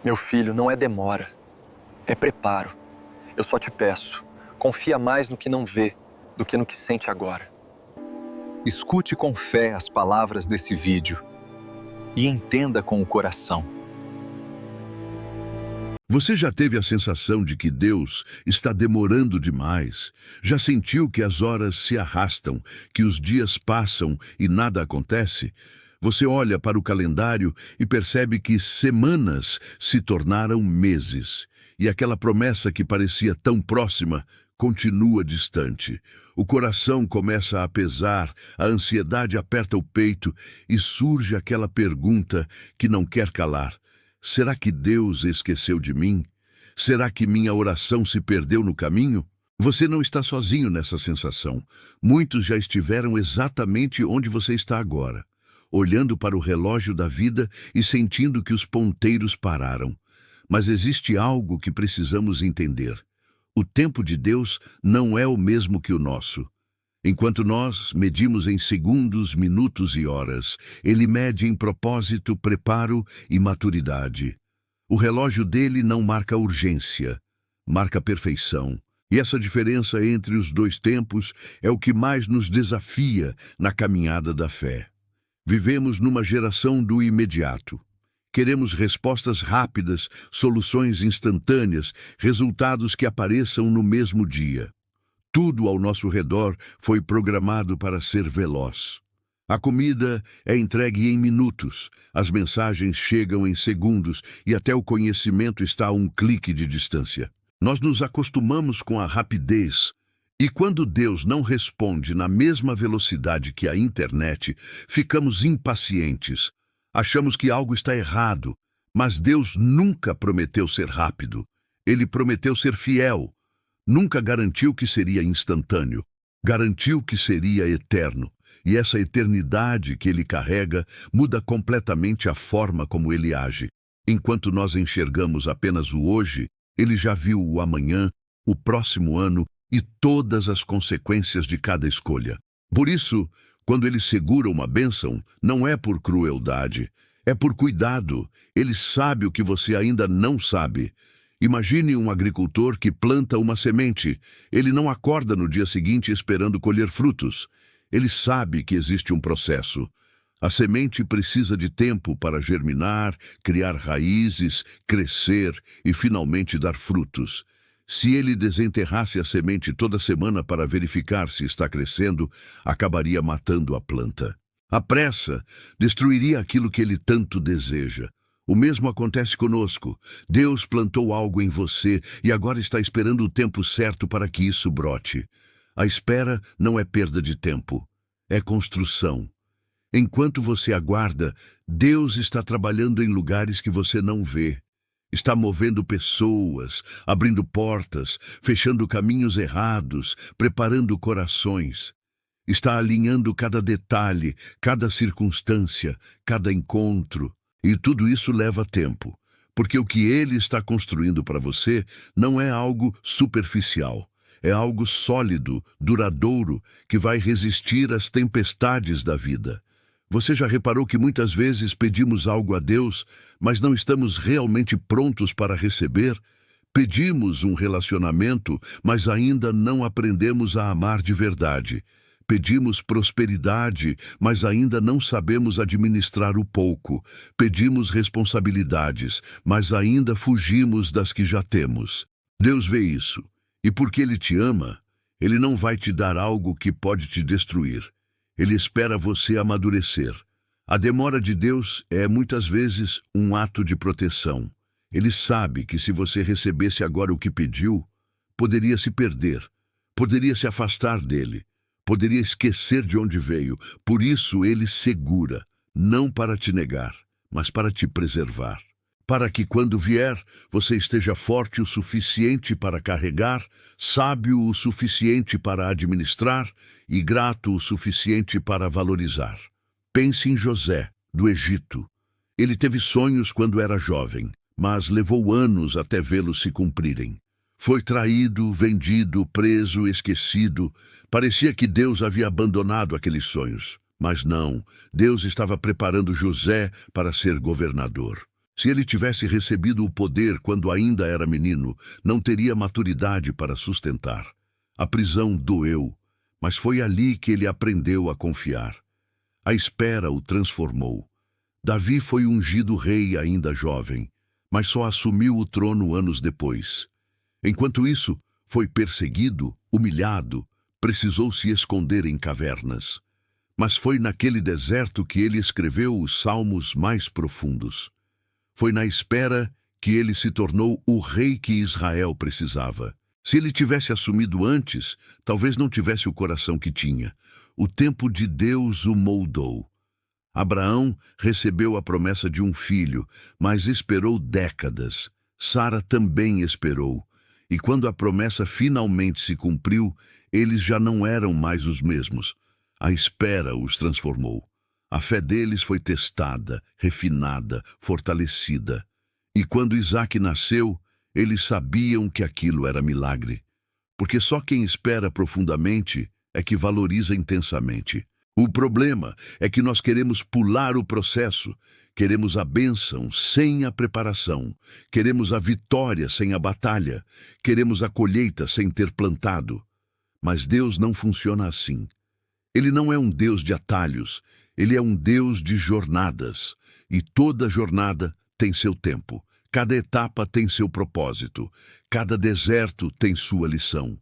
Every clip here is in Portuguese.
Meu filho, não é demora, é preparo. Eu só te peço, confia mais no que não vê do que no que sente agora. Escute com fé as palavras desse vídeo e entenda com o coração. Você já teve a sensação de que Deus está demorando demais? Já sentiu que as horas se arrastam, que os dias passam e nada acontece? Você olha para o calendário e percebe que semanas se tornaram meses. E aquela promessa que parecia tão próxima continua distante. O coração começa a pesar, a ansiedade aperta o peito e surge aquela pergunta que não quer calar. Será que Deus esqueceu de mim? Será que minha oração se perdeu no caminho? Você não está sozinho nessa sensação. Muitos já estiveram exatamente onde você está agora, olhando para o relógio da vida e sentindo que os ponteiros pararam. Mas existe algo que precisamos entender. O tempo de Deus não é o mesmo que o nosso. Enquanto nós medimos em segundos, minutos e horas, Ele mede em propósito, preparo e maturidade. O relógio dele não marca urgência, marca perfeição. E essa diferença entre os dois tempos é o que mais nos desafia na caminhada da fé. Vivemos numa geração do imediato. Queremos respostas rápidas, soluções instantâneas, resultados que apareçam no mesmo dia. Tudo ao nosso redor foi programado para ser veloz. A comida é entregue em minutos, as mensagens chegam em segundos e até o conhecimento está a um clique de distância. Nós nos acostumamos com a rapidez e quando Deus não responde na mesma velocidade que a internet, ficamos impacientes. Achamos que algo está errado, mas Deus nunca prometeu ser rápido. Ele prometeu ser fiel. Nunca garantiu que seria instantâneo, garantiu que seria eterno. E essa eternidade que ele carrega muda completamente a forma como ele age. Enquanto nós enxergamos apenas o hoje, ele já viu o amanhã, o próximo ano e todas as consequências de cada escolha. Por isso, quando ele segura uma bênção, não é por crueldade, é por cuidado. Ele sabe o que você ainda não sabe. Imagine um agricultor que planta uma semente. Ele não acorda no dia seguinte esperando colher frutos. Ele sabe que existe um processo. A semente precisa de tempo para germinar, criar raízes, crescer e finalmente dar frutos. Se ele desenterrasse a semente toda semana para verificar se está crescendo, acabaria matando a planta. A pressa destruiria aquilo que ele tanto deseja. O mesmo acontece conosco. Deus plantou algo em você e agora está esperando o tempo certo para que isso brote. A espera não é perda de tempo, é construção. Enquanto você aguarda, Deus está trabalhando em lugares que você não vê. Está movendo pessoas, abrindo portas, fechando caminhos errados, preparando corações. Está alinhando cada detalhe, cada circunstância, cada encontro. E tudo isso leva tempo, porque o que ele está construindo para você não é algo superficial, é algo sólido, duradouro, que vai resistir às tempestades da vida. Você já reparou que muitas vezes pedimos algo a Deus, mas não estamos realmente prontos para receber? Pedimos um relacionamento, mas ainda não aprendemos a amar de verdade. Pedimos prosperidade, mas ainda não sabemos administrar o pouco. Pedimos responsabilidades, mas ainda fugimos das que já temos. Deus vê isso, e porque Ele te ama, Ele não vai te dar algo que pode te destruir. Ele espera você amadurecer. A demora de Deus é muitas vezes um ato de proteção. Ele sabe que se você recebesse agora o que pediu, poderia se perder, poderia se afastar dele. Poderia esquecer de onde veio. Por isso ele segura, não para te negar, mas para te preservar. Para que quando vier, você esteja forte o suficiente para carregar, sábio o suficiente para administrar e grato o suficiente para valorizar. Pense em José, do Egito. Ele teve sonhos quando era jovem, mas levou anos até vê-los se cumprirem. Foi traído, vendido, preso, esquecido. Parecia que Deus havia abandonado aqueles sonhos. Mas não, Deus estava preparando José para ser governador. Se ele tivesse recebido o poder quando ainda era menino, não teria maturidade para sustentar. A prisão doeu, mas foi ali que ele aprendeu a confiar. A espera o transformou. Davi foi ungido rei ainda jovem, mas só assumiu o trono anos depois. Enquanto isso, foi perseguido, humilhado, precisou se esconder em cavernas. Mas foi naquele deserto que ele escreveu os salmos mais profundos. Foi na espera que ele se tornou o rei que Israel precisava. Se ele tivesse assumido antes, talvez não tivesse o coração que tinha. O tempo de Deus o moldou. Abraão recebeu a promessa de um filho, mas esperou décadas. Sara também esperou. E quando a promessa finalmente se cumpriu, eles já não eram mais os mesmos. A espera os transformou. A fé deles foi testada, refinada, fortalecida. E quando Isaque nasceu, eles sabiam que aquilo era milagre. Porque só quem espera profundamente é que valoriza intensamente. O problema é que nós queremos pular o processo, queremos a bênção sem a preparação, queremos a vitória sem a batalha, queremos a colheita sem ter plantado. Mas Deus não funciona assim. Ele não é um Deus de atalhos, ele é um Deus de jornadas. E toda jornada tem seu tempo, cada etapa tem seu propósito, cada deserto tem sua lição.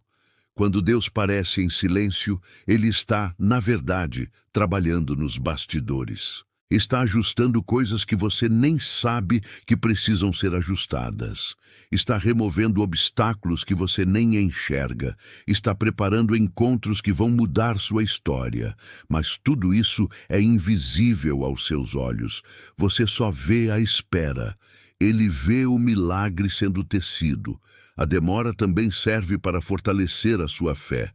Quando Deus parece em silêncio, Ele está, na verdade, trabalhando nos bastidores. Está ajustando coisas que você nem sabe que precisam ser ajustadas. Está removendo obstáculos que você nem enxerga. Está preparando encontros que vão mudar sua história. Mas tudo isso é invisível aos seus olhos. Você só vê a espera. Ele vê o milagre sendo tecido. A demora também serve para fortalecer a sua fé.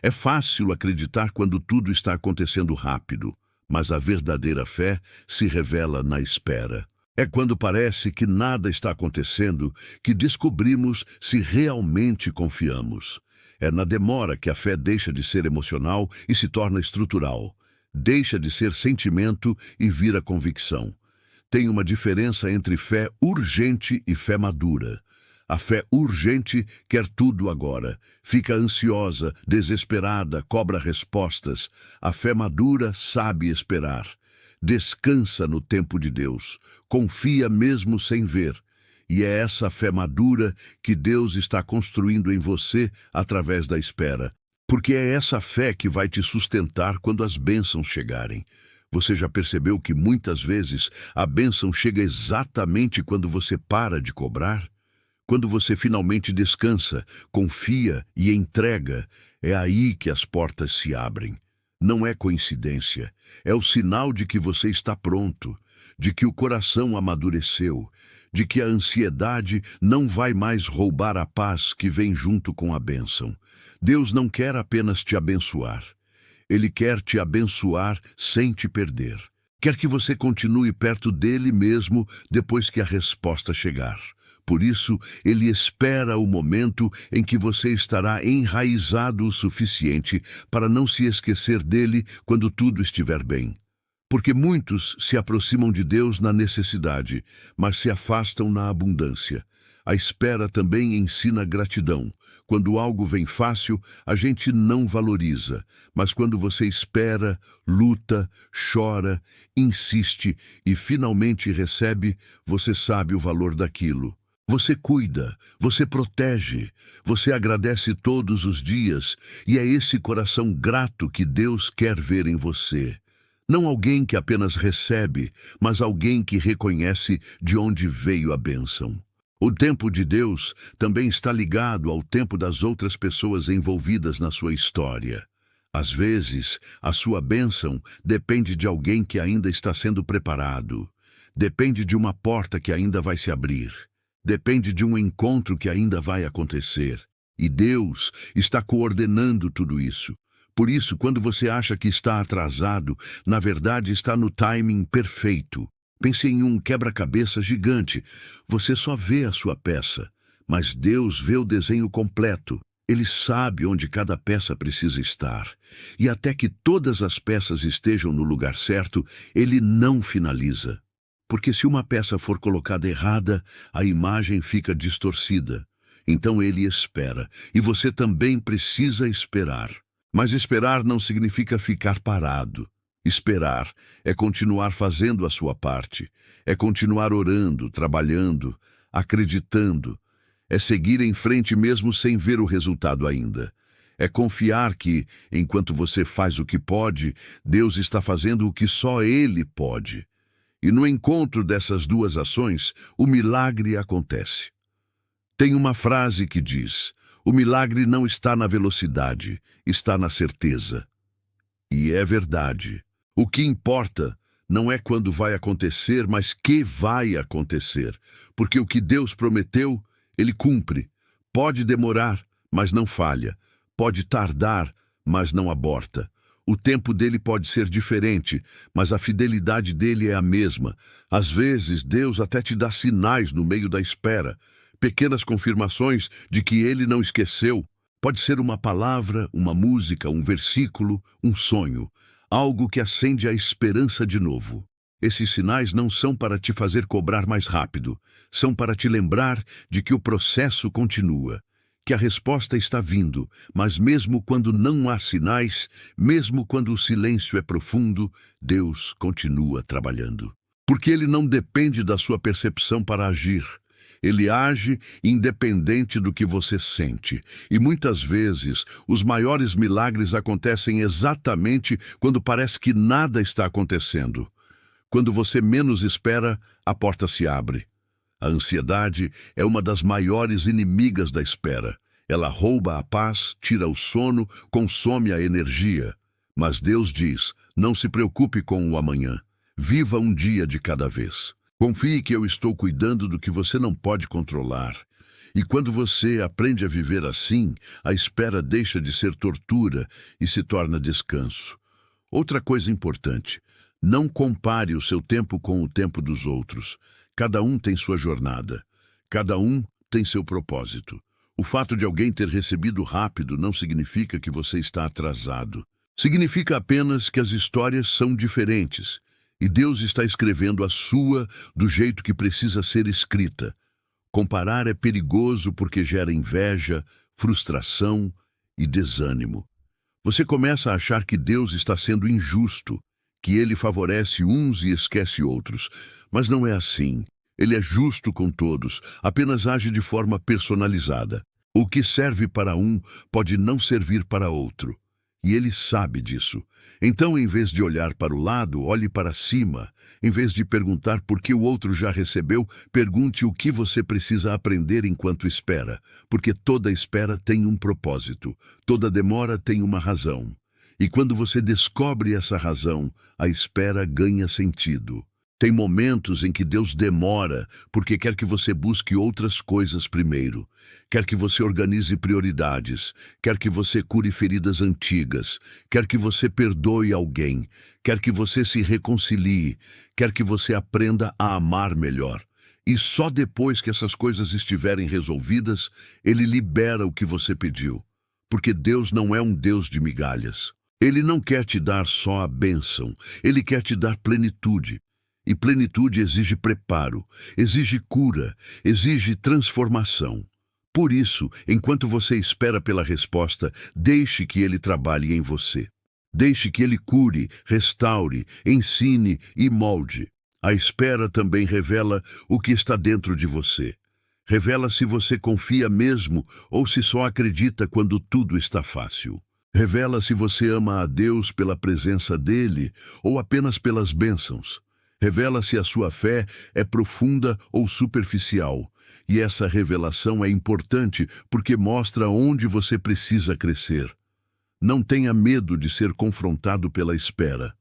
É fácil acreditar quando tudo está acontecendo rápido, mas a verdadeira fé se revela na espera. É quando parece que nada está acontecendo que descobrimos se realmente confiamos. É na demora que a fé deixa de ser emocional e se torna estrutural. Deixa de ser sentimento e vira convicção. Tem uma diferença entre fé urgente e fé madura. A fé urgente quer tudo agora, fica ansiosa, desesperada, cobra respostas. A fé madura sabe esperar. Descansa no tempo de Deus, confia mesmo sem ver. E é essa fé madura que Deus está construindo em você através da espera. Porque é essa fé que vai te sustentar quando as bênçãos chegarem. Você já percebeu que muitas vezes a bênção chega exatamente quando você para de cobrar? Quando você finalmente descansa, confia e entrega, é aí que as portas se abrem. Não é coincidência, é o sinal de que você está pronto, de que o coração amadureceu, de que a ansiedade não vai mais roubar a paz que vem junto com a bênção. Deus não quer apenas te abençoar, Ele quer te abençoar sem te perder. Quer que você continue perto dele mesmo depois que a resposta chegar. Por isso, ele espera o momento em que você estará enraizado o suficiente para não se esquecer dele quando tudo estiver bem. Porque muitos se aproximam de Deus na necessidade, mas se afastam na abundância. A espera também ensina gratidão. Quando algo vem fácil, a gente não valoriza. Mas quando você espera, luta, chora, insiste e finalmente recebe, você sabe o valor daquilo. Você cuida, você protege, você agradece todos os dias, e é esse coração grato que Deus quer ver em você. Não alguém que apenas recebe, mas alguém que reconhece de onde veio a bênção. O tempo de Deus também está ligado ao tempo das outras pessoas envolvidas na sua história. Às vezes, a sua bênção depende de alguém que ainda está sendo preparado. Depende de uma porta que ainda vai se abrir. Depende de um encontro que ainda vai acontecer. E Deus está coordenando tudo isso. Por isso, quando você acha que está atrasado, na verdade está no timing perfeito. Pense em um quebra-cabeça gigante. Você só vê a sua peça, mas Deus vê o desenho completo. Ele sabe onde cada peça precisa estar. E até que todas as peças estejam no lugar certo, Ele não finaliza. Porque se uma peça for colocada errada, a imagem fica distorcida. Então ele espera, e você também precisa esperar. Mas esperar não significa ficar parado. Esperar é continuar fazendo a sua parte, é continuar orando, trabalhando, acreditando, é seguir em frente mesmo sem ver o resultado ainda. É confiar que, enquanto você faz o que pode, Deus está fazendo o que só Ele pode. E no encontro dessas duas ações, o milagre acontece. Tem uma frase que diz: o milagre não está na velocidade, está na certeza. E é verdade. O que importa não é quando vai acontecer, mas que vai acontecer. Porque o que Deus prometeu, Ele cumpre. Pode demorar, mas não falha. Pode tardar, mas não aborta. O tempo dele pode ser diferente, mas a fidelidade dele é a mesma. Às vezes, Deus até te dá sinais no meio da espera, pequenas confirmações de que ele não esqueceu. Pode ser uma palavra, uma música, um versículo, um sonho, algo que acende a esperança de novo. Esses sinais não são para te fazer cobrar mais rápido, são para te lembrar de que o processo continua, que a resposta está vindo, mas mesmo quando não há sinais, mesmo quando o silêncio é profundo, Deus continua trabalhando. Porque Ele não depende da sua percepção para agir. Ele age independente do que você sente. E muitas vezes, os maiores milagres acontecem exatamente quando parece que nada está acontecendo. Quando você menos espera, a porta se abre. A ansiedade é uma das maiores inimigas da espera. Ela rouba a paz, tira o sono, consome a energia. Mas Deus diz: não se preocupe com o amanhã. Viva um dia de cada vez. Confie que eu estou cuidando do que você não pode controlar. E quando você aprende a viver assim, a espera deixa de ser tortura e se torna descanso. Outra coisa importante: não compare o seu tempo com o tempo dos outros. Cada um tem sua jornada. Cada um tem seu propósito. O fato de alguém ter recebido rápido não significa que você está atrasado. Significa apenas que as histórias são diferentes. E Deus está escrevendo a sua do jeito que precisa ser escrita. Comparar é perigoso porque gera inveja, frustração e desânimo. Você começa a achar que Deus está sendo injusto, que Ele favorece uns e esquece outros. Mas não é assim. Ele é justo com todos, apenas age de forma personalizada. O que serve para um pode não servir para outro. E Ele sabe disso. Então, em vez de olhar para o lado, olhe para cima. Em vez de perguntar por que o outro já recebeu, pergunte o que você precisa aprender enquanto espera. Porque toda espera tem um propósito. Toda demora tem uma razão. E quando você descobre essa razão, a espera ganha sentido. Tem momentos em que Deus demora porque quer que você busque outras coisas primeiro. Quer que você organize prioridades. Quer que você cure feridas antigas. Quer que você perdoe alguém. Quer que você se reconcilie. Quer que você aprenda a amar melhor. E só depois que essas coisas estiverem resolvidas, Ele libera o que você pediu. Porque Deus não é um Deus de migalhas. Ele não quer te dar só a bênção. Ele quer te dar plenitude. E plenitude exige preparo, exige cura, exige transformação. Por isso, enquanto você espera pela resposta, deixe que Ele trabalhe em você. Deixe que Ele cure, restaure, ensine e molde. A espera também revela o que está dentro de você. Revela se você confia mesmo ou se só acredita quando tudo está fácil. Revela se você ama a Deus pela presença dEle ou apenas pelas bênçãos. Revela se a sua fé é profunda ou superficial. E essa revelação é importante porque mostra onde você precisa crescer. Não tenha medo de ser confrontado pela espera.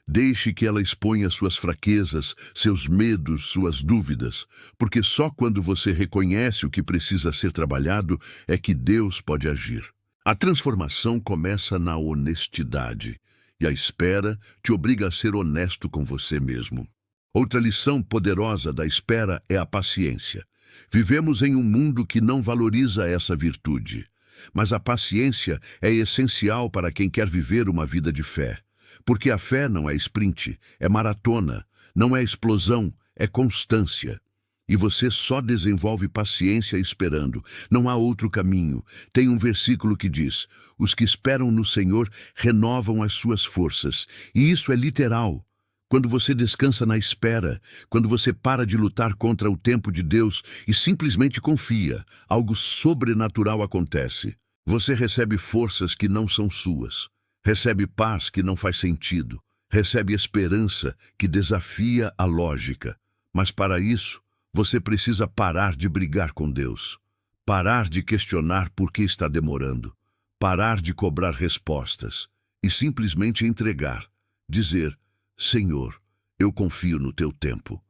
Deixe que ela exponha suas fraquezas, seus medos, suas dúvidas, porque só quando você reconhece o que precisa ser trabalhado é que Deus pode agir. A transformação começa na honestidade, e a espera te obriga a ser honesto com você mesmo. Outra lição poderosa da espera é a paciência. Vivemos em um mundo que não valoriza essa virtude, mas a paciência é essencial para quem quer viver uma vida de fé. Porque a fé não é sprint, é maratona, não é explosão, é constância. E você só desenvolve paciência esperando. Não há outro caminho. Tem um versículo que diz: os que esperam no Senhor renovam as suas forças. E isso é literal. Quando você descansa na espera, quando você para de lutar contra o tempo de Deus e simplesmente confia, algo sobrenatural acontece. Você recebe forças que não são suas. Recebe paz que não faz sentido. Recebe esperança que desafia a lógica. Mas para isso, você precisa parar de brigar com Deus. Parar de questionar por que está demorando. Parar de cobrar respostas. E simplesmente entregar. Dizer: Senhor, eu confio no teu tempo.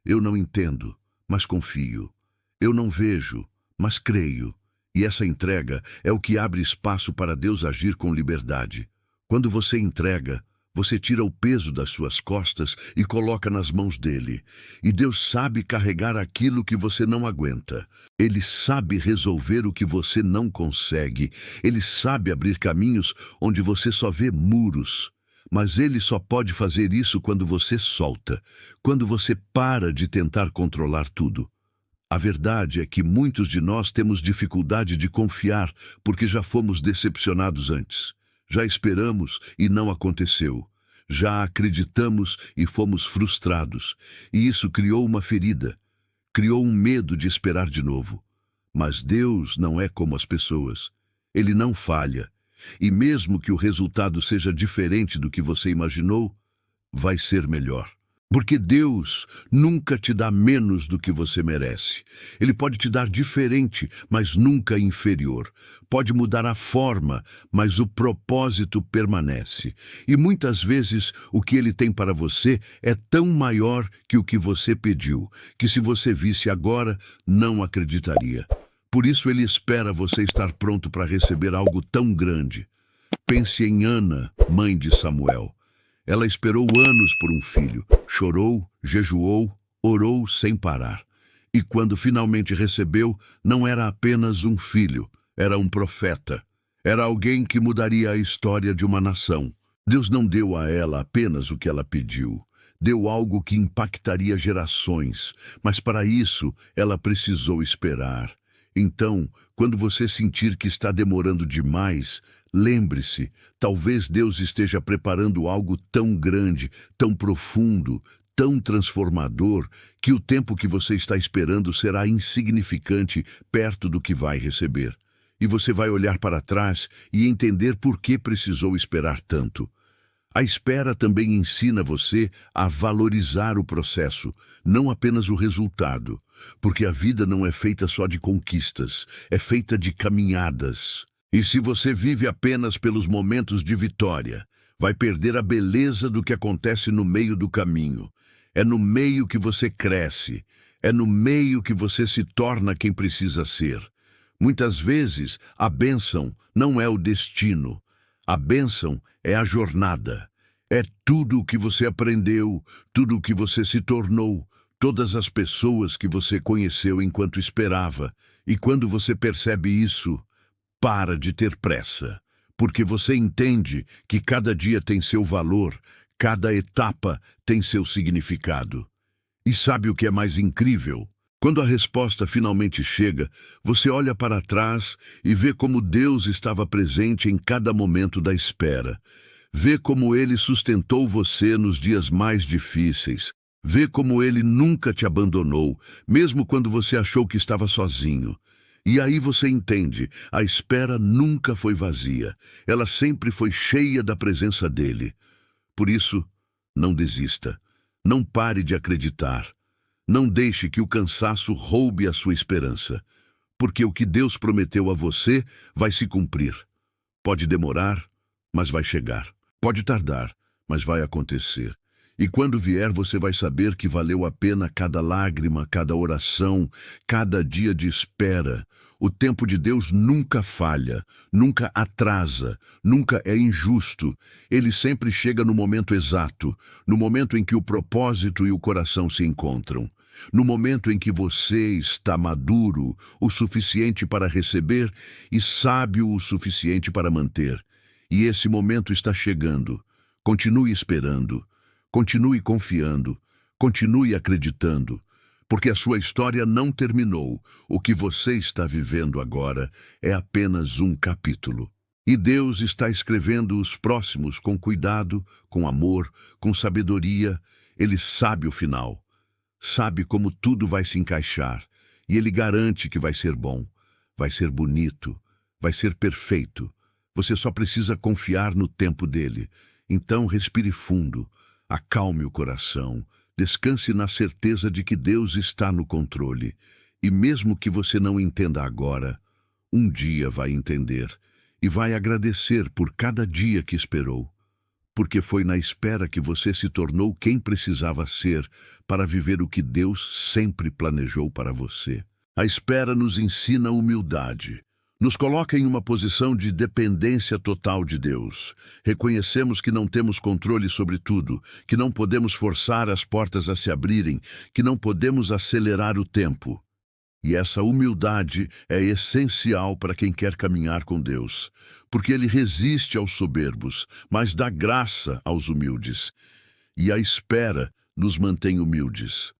Eu não entendo, mas confio. Eu não vejo, mas creio. E essa entrega é o que abre espaço para Deus agir com liberdade. Quando você entrega, você tira o peso das suas costas e coloca nas mãos dele. E Deus sabe carregar aquilo que você não aguenta. Ele sabe resolver o que você não consegue. Ele sabe abrir caminhos onde você só vê muros. Mas ele só pode fazer isso quando você solta, quando você para de tentar controlar tudo. A verdade é que muitos de nós temos dificuldade de confiar porque já fomos decepcionados antes. Já esperamos e não aconteceu. Já acreditamos e fomos frustrados. E isso criou uma ferida. Criou um medo de esperar de novo. Mas Deus não é como as pessoas. Ele não falha. E mesmo que o resultado seja diferente do que você imaginou, vai ser melhor. Porque Deus nunca te dá menos do que você merece. Ele pode te dar diferente, mas nunca inferior. Pode mudar a forma, mas o propósito permanece. E muitas vezes o que Ele tem para você é tão maior que o que você pediu, que se você visse agora, não acreditaria. Por isso Ele espera você estar pronto para receber algo tão grande. Pense em Ana, mãe de Samuel. Ela esperou anos por um filho, chorou, jejuou, orou sem parar. E quando finalmente recebeu, não era apenas um filho, era um profeta. Era alguém que mudaria a história de uma nação. Deus não deu a ela apenas o que ela pediu. Deu algo que impactaria gerações, mas para isso ela precisou esperar. Então, quando você sentir que está demorando demais, lembre-se, talvez Deus esteja preparando algo tão grande, tão profundo, tão transformador, que o tempo que você está esperando será insignificante perto do que vai receber. E você vai olhar para trás e entender por que precisou esperar tanto. A espera também ensina você a valorizar o processo, não apenas o resultado, porque a vida não é feita só de conquistas, é feita de caminhadas. E se você vive apenas pelos momentos de vitória, vai perder a beleza do que acontece no meio do caminho. É no meio que você cresce, é no meio que você se torna quem precisa ser. Muitas vezes, a bênção não é o destino. A bênção é a jornada. É tudo o que você aprendeu, tudo o que você se tornou, todas as pessoas que você conheceu enquanto esperava. E quando você percebe isso, para de ter pressa, porque você entende que cada dia tem seu valor, cada etapa tem seu significado. E sabe o que é mais incrível? Quando a resposta finalmente chega, você olha para trás e vê como Deus estava presente em cada momento da espera. Vê como Ele sustentou você nos dias mais difíceis. Vê como Ele nunca te abandonou, mesmo quando você achou que estava sozinho. E aí você entende, a espera nunca foi vazia. Ela sempre foi cheia da presença dEle. Por isso, não desista. Não pare de acreditar. Não deixe que o cansaço roube a sua esperança, porque o que Deus prometeu a você vai se cumprir. Pode demorar, mas vai chegar. Pode tardar, mas vai acontecer. E quando vier, você vai saber que valeu a pena cada lágrima, cada oração, cada dia de espera. O tempo de Deus nunca falha, nunca atrasa, nunca é injusto. Ele sempre chega no momento exato, no momento em que o propósito e o coração se encontram. No momento em que você está maduro o suficiente para receber e sábio o suficiente para manter. E esse momento está chegando. Continue esperando, continue confiando, Continue acreditando, porque a sua história não terminou. O que você está vivendo agora é apenas um capítulo. E Deus está escrevendo os próximos com cuidado, com amor, com sabedoria. Ele sabe o final, sabe como tudo vai se encaixar, e Ele garante que vai ser bom, vai ser bonito, vai ser perfeito. Você só precisa confiar no tempo dele. Então respire fundo, acalme o coração, descanse na certeza de que Deus está no controle. E mesmo que você não entenda agora, um dia vai entender e vai agradecer por cada dia que esperou. Porque foi na espera que você se tornou quem precisava ser para viver o que Deus sempre planejou para você. A espera nos ensina humildade. Nos coloca em uma posição de dependência total de Deus. Reconhecemos que não temos controle sobre tudo, que não podemos forçar as portas a se abrirem, que não podemos acelerar o tempo. E essa humildade é essencial para quem quer caminhar com Deus, porque Ele resiste aos soberbos, mas dá graça aos humildes. E a espera nos mantém humildes.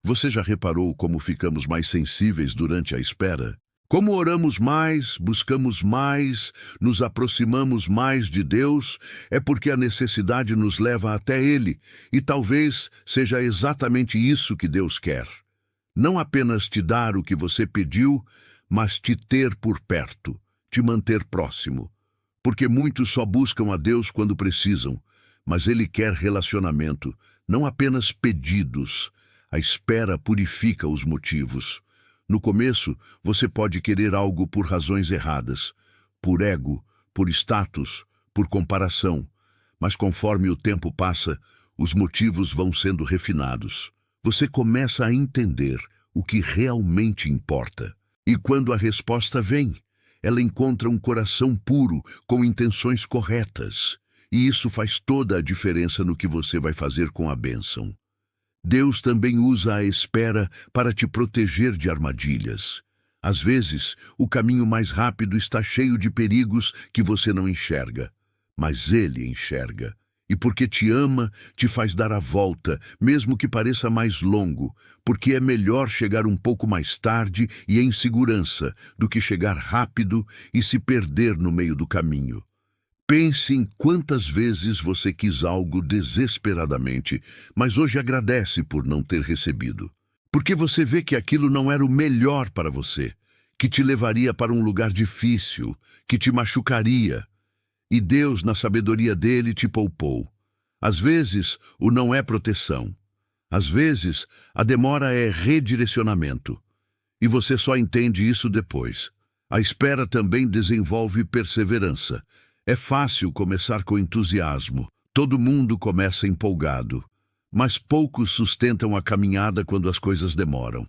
Você já reparou como ficamos mais sensíveis durante a espera? Como oramos mais, buscamos mais, nos aproximamos mais de Deus, é porque a necessidade nos leva até Ele, e talvez seja exatamente isso que Deus quer. Não apenas te dar o que você pediu, mas te ter por perto, te manter próximo. Porque muitos só buscam a Deus quando precisam, mas Ele quer relacionamento, não apenas pedidos. A espera purifica os motivos. No começo, você pode querer algo por razões erradas, por ego, por status, por comparação. Mas conforme o tempo passa, os motivos vão sendo refinados. Você começa a entender o que realmente importa. E quando a resposta vem, ela encontra um coração puro, com intenções corretas. E isso faz toda a diferença no que você vai fazer com a bênção. Deus também usa a espera para te proteger de armadilhas. Às vezes, o caminho mais rápido está cheio de perigos que você não enxerga, mas Ele enxerga. E porque te ama, te faz dar a volta, mesmo que pareça mais longo, porque é melhor chegar um pouco mais tarde e em segurança do que chegar rápido e se perder no meio do caminho. Pense em quantas vezes você quis algo desesperadamente, mas hoje agradece por não ter recebido. Porque você vê que aquilo não era o melhor para você, que te levaria para um lugar difícil, que te machucaria. E Deus, na sabedoria dele, te poupou. Às vezes, o não é proteção. Às vezes, a demora é redirecionamento. E você só entende isso depois. A espera também desenvolve perseverança. É fácil começar com entusiasmo. Todo mundo começa empolgado. Mas poucos sustentam a caminhada quando as coisas demoram.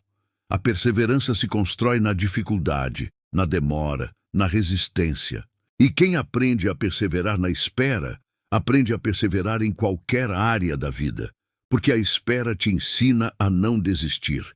A perseverança se constrói na dificuldade, na demora, na resistência. E quem aprende a perseverar na espera, aprende a perseverar em qualquer área da vida, porque a espera te ensina a não desistir.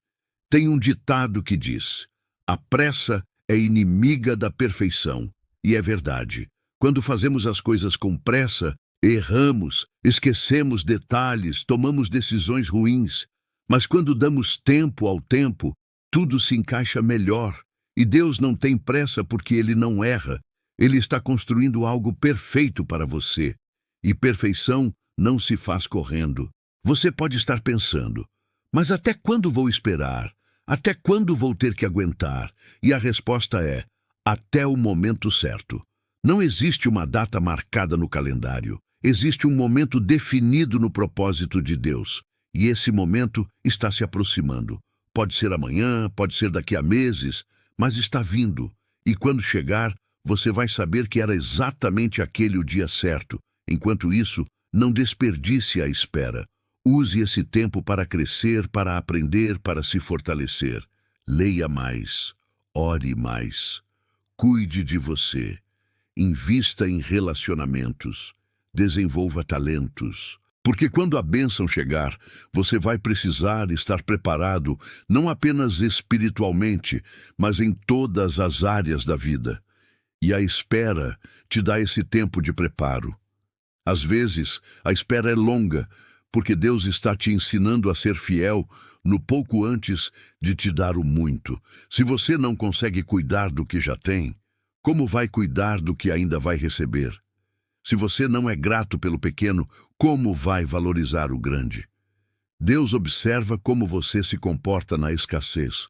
Tem um ditado que diz: a pressa é inimiga da perfeição. E é verdade. Quando fazemos as coisas com pressa, erramos, esquecemos detalhes, tomamos decisões ruins. Mas quando damos tempo ao tempo, tudo se encaixa melhor. E Deus não tem pressa porque Ele não erra. Ele está construindo algo perfeito para você. E perfeição não se faz correndo. Você pode estar pensando, mas até quando vou esperar? Até quando vou ter que aguentar? E a resposta é, até o momento certo. Não existe uma data marcada no calendário. Existe um momento definido no propósito de Deus. E esse momento está se aproximando. Pode ser amanhã, pode ser daqui a meses, mas está vindo. E quando chegar, você vai saber que era exatamente aquele o dia certo. Enquanto isso, não desperdice a espera. Use esse tempo para crescer, para aprender, para se fortalecer. Leia mais, ore mais, cuide de você. Invista em relacionamentos, desenvolva talentos. Porque quando a bênção chegar, você vai precisar estar preparado não apenas espiritualmente, mas em todas as áreas da vida. E a espera te dá esse tempo de preparo. Às vezes, a espera é longa, porque Deus está te ensinando a ser fiel no pouco antes de te dar o muito. Se você não consegue cuidar do que já tem, como vai cuidar do que ainda vai receber? Se você não é grato pelo pequeno, como vai valorizar o grande? Deus observa como você se comporta na escassez,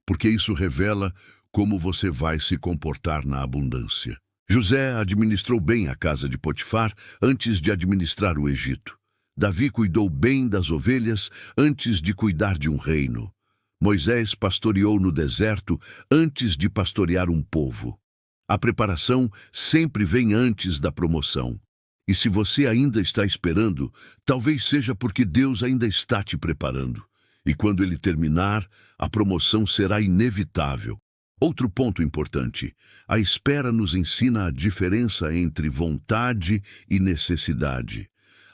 porque isso revela como você vai se comportar na abundância. José administrou bem a casa de Potifar antes de administrar o Egito. Davi cuidou bem das ovelhas antes de cuidar de um reino. Moisés pastoreou no deserto antes de pastorear um povo. A preparação sempre vem antes da promoção. E se você ainda está esperando, talvez seja porque Deus ainda está te preparando. E quando ele terminar, a promoção será inevitável. Outro ponto importante: a espera nos ensina a diferença entre vontade e necessidade.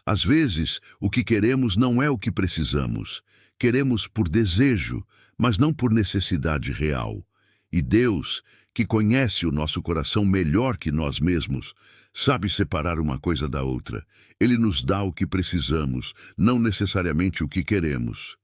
Às vezes, o que queremos não é o que precisamos. Queremos por desejo, mas não por necessidade real. E Deus, que conhece o nosso coração melhor que nós mesmos, sabe separar uma coisa da outra. Ele nos dá o que precisamos, não necessariamente o que queremos.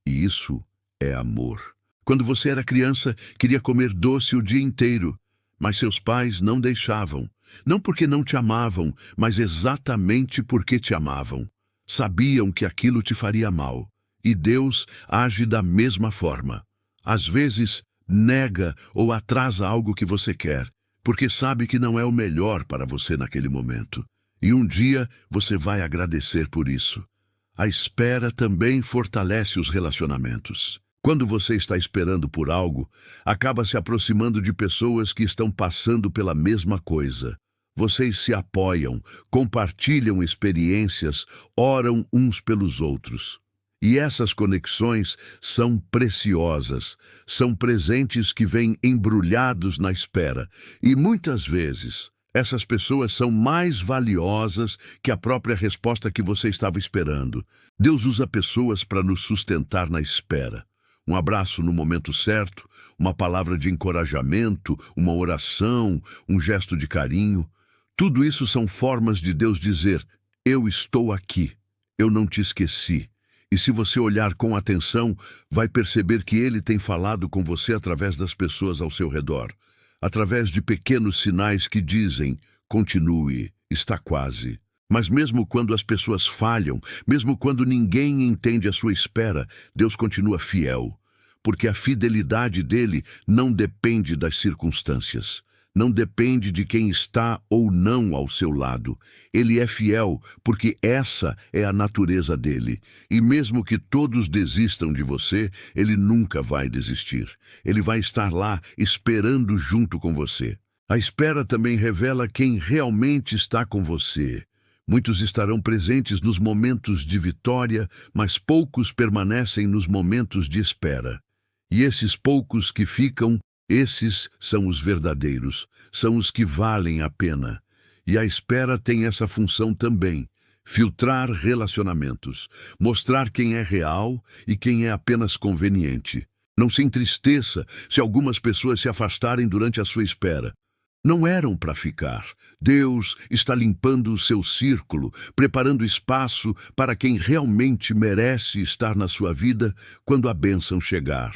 E isso é amor. Quando você era criança, queria comer doce o dia inteiro, mas seus pais não deixavam. Não porque não te amavam, mas exatamente porque te amavam. Sabiam que aquilo te faria mal. E Deus age da mesma forma. Às vezes, nega ou atrasa algo que você quer, porque sabe que não é o melhor para você naquele momento. E um dia você vai agradecer por isso. A espera também fortalece os relacionamentos. Quando você está esperando por algo, acaba se aproximando de pessoas que estão passando pela mesma coisa. Vocês se apoiam, compartilham experiências, oram uns pelos outros. E essas conexões são preciosas, são presentes que vêm embrulhados na espera. E muitas vezes, essas pessoas são mais valiosas que a própria resposta que você estava esperando. Deus usa pessoas para nos sustentar na espera. Um abraço no momento certo, uma palavra de encorajamento, uma oração, um gesto de carinho. Tudo isso são formas de Deus dizer: eu estou aqui, eu não te esqueci. E se você olhar com atenção, vai perceber que Ele tem falado com você através das pessoas ao seu redor. Através de pequenos sinais que dizem: continue, está quase. Mas mesmo quando as pessoas falham, mesmo quando ninguém entende a sua espera, Deus continua fiel. Porque a fidelidade dele não depende das circunstâncias. Não depende de quem está ou não ao seu lado. Ele é fiel porque essa é a natureza dele. E mesmo que todos desistam de você, ele nunca vai desistir. Ele vai estar lá esperando junto com você. A espera também revela quem realmente está com você. Muitos estarão presentes nos momentos de vitória, mas poucos permanecem nos momentos de espera. E esses poucos que ficam, esses são os verdadeiros, são os que valem a pena. E a espera tem essa função também: filtrar relacionamentos, mostrar quem é real e quem é apenas conveniente. Não se entristeça se algumas pessoas se afastarem durante a sua espera. Não eram para ficar. Deus está limpando o seu círculo, preparando espaço para quem realmente merece estar na sua vida quando a bênção chegar.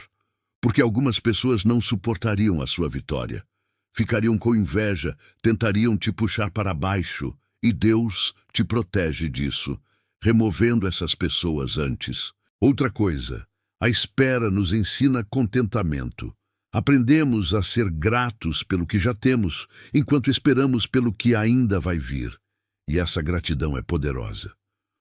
Porque algumas pessoas não suportariam a sua vitória. Ficariam com inveja, tentariam te puxar para baixo, e Deus te protege disso, removendo essas pessoas antes. Outra coisa, a espera nos ensina contentamento. Aprendemos a ser gratos pelo que já temos, enquanto esperamos pelo que ainda vai vir. E essa gratidão é poderosa.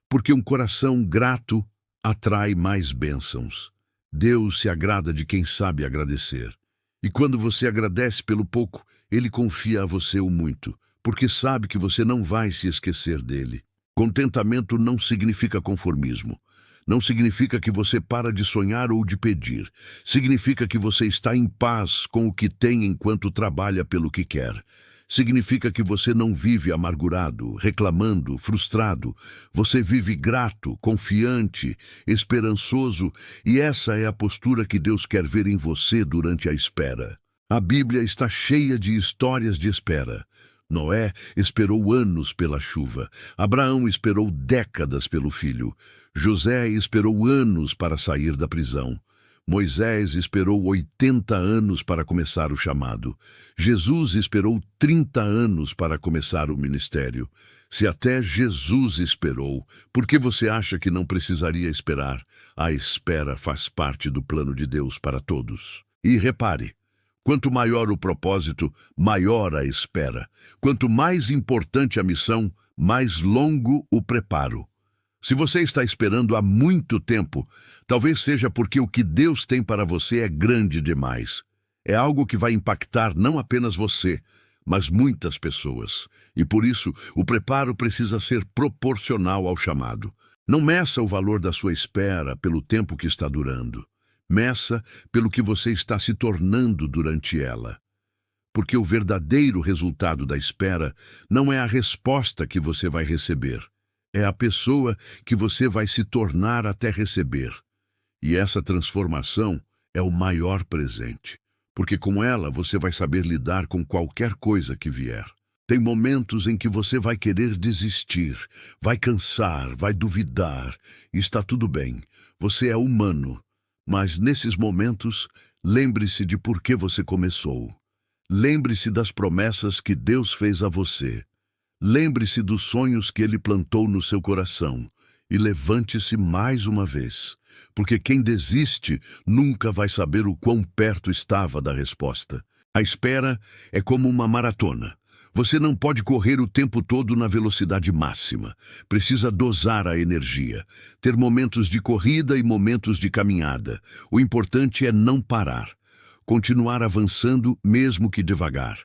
Porque um coração grato atrai mais bênçãos. Deus se agrada de quem sabe agradecer. E quando você agradece pelo pouco, Ele confia a você o muito, porque sabe que você não vai se esquecer dele. Contentamento não significa conformismo. Não significa que você para de sonhar ou de pedir. Significa que você está em paz com o que tem enquanto trabalha pelo que quer. Significa que você não vive amargurado, reclamando, frustrado. Você vive grato, confiante, esperançoso, e essa é a postura que Deus quer ver em você durante a espera. A Bíblia está cheia de histórias de espera. Noé esperou anos pela chuva. Abraão esperou décadas pelo filho. José esperou anos para sair da prisão. Moisés esperou 80 anos para começar o chamado. Jesus esperou 30 anos para começar o ministério. Se até Jesus esperou, por que você acha que não precisaria esperar? A espera faz parte do plano de Deus para todos. E repare, quanto maior o propósito, maior a espera. Quanto mais importante a missão, mais longo o preparo. Se você está esperando há muito tempo, talvez seja porque o que Deus tem para você é grande demais. É algo que vai impactar não apenas você, mas muitas pessoas. E por isso, o preparo precisa ser proporcional ao chamado. Não meça o valor da sua espera pelo tempo que está durando. Meça pelo que você está se tornando durante ela. Porque o verdadeiro resultado da espera não é a resposta que você vai receber. É a pessoa que você vai se tornar até receber. E essa transformação é o maior presente, porque com ela você vai saber lidar com qualquer coisa que vier. Tem momentos em que você vai querer desistir, vai cansar, vai duvidar. E está tudo bem, você é humano. Mas nesses momentos, lembre-se de por que você começou. Lembre-se das promessas que Deus fez a você. Lembre-se dos sonhos que Ele plantou no seu coração e levante-se mais uma vez, porque quem desiste nunca vai saber o quão perto estava da resposta. A espera é como uma maratona. Você não pode correr o tempo todo na velocidade máxima. Precisa dosar a energia, ter momentos de corrida e momentos de caminhada. O importante é não parar, continuar avançando mesmo que devagar.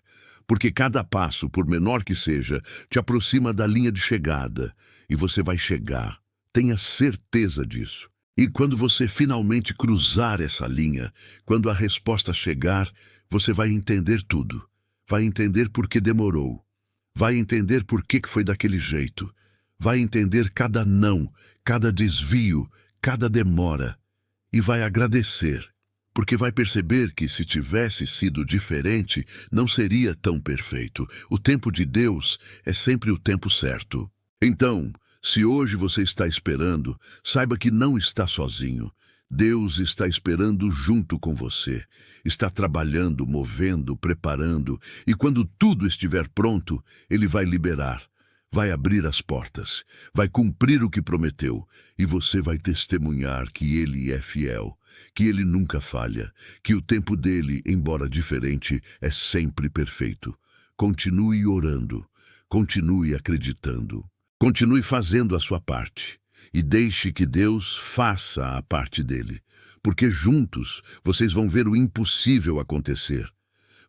Porque cada passo, por menor que seja, te aproxima da linha de chegada. E você vai chegar. Tenha certeza disso. E quando você finalmente cruzar essa linha, quando a resposta chegar, você vai entender tudo. Vai entender por que demorou. Vai entender por que foi daquele jeito. Vai entender cada não, cada desvio, cada demora. E vai agradecer. Porque vai perceber que se tivesse sido diferente, não seria tão perfeito. O tempo de Deus é sempre o tempo certo. Então, se hoje você está esperando, saiba que não está sozinho. Deus está esperando junto com você. Está trabalhando, movendo, preparando. E quando tudo estiver pronto, Ele vai liberar. Vai abrir as portas. Vai cumprir o que prometeu. E você vai testemunhar que Ele é fiel. Que Ele nunca falha, que o tempo dele, embora diferente, é sempre perfeito. Continue orando, continue acreditando, continue fazendo a sua parte e deixe que Deus faça a parte dele, porque juntos vocês vão ver o impossível acontecer,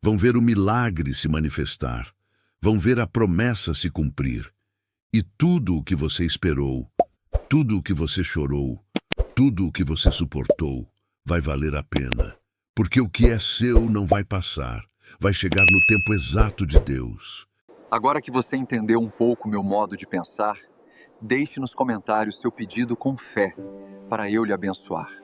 vão ver o milagre se manifestar, vão ver a promessa se cumprir. E tudo o que você esperou, tudo o que você chorou, tudo o que você suportou, vai valer a pena, porque o que é seu não vai passar, vai chegar no tempo exato de Deus. Agora que você entendeu um pouco meu modo de pensar, deixe nos comentários seu pedido com fé para eu lhe abençoar.